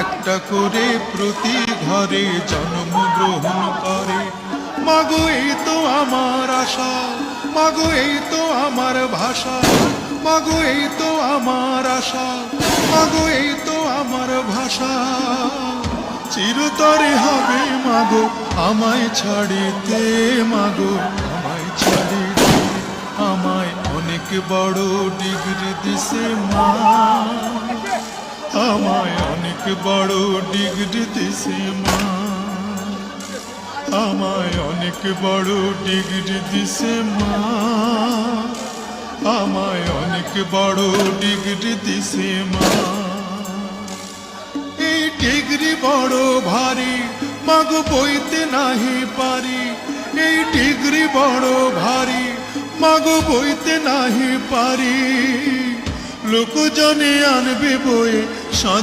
একটা করে প্রতি ঘরে জন্মগ্রহণ করে। মাগো এই তো আমার আশা, মাগো এই তো আমার ভাষা, মাগো এই তো আমার আশা, মাগো এই তো আমার ভাষা। চিরতরে হবে মাগো আমায় ছাড়িতে, মাগো আমায় ছাড়িতে। আমায় অনেক বড় ডিগ্রি দিছে মা, আমায় অনেক বড় ডিগ্রি দিছে মা, আমায় অনেক বড় ডিগ্রি দিছে মা, আমায় অনেক বড় ডিগ্রি দিছে মা। এই ডিগ্রি বড় ভারী, মাগো বইতে নাহি পারি। এই ডিগ্রি বড় ভারী, মাগো বইতে নাহি পারি। লোকজনে আনবে বয়ে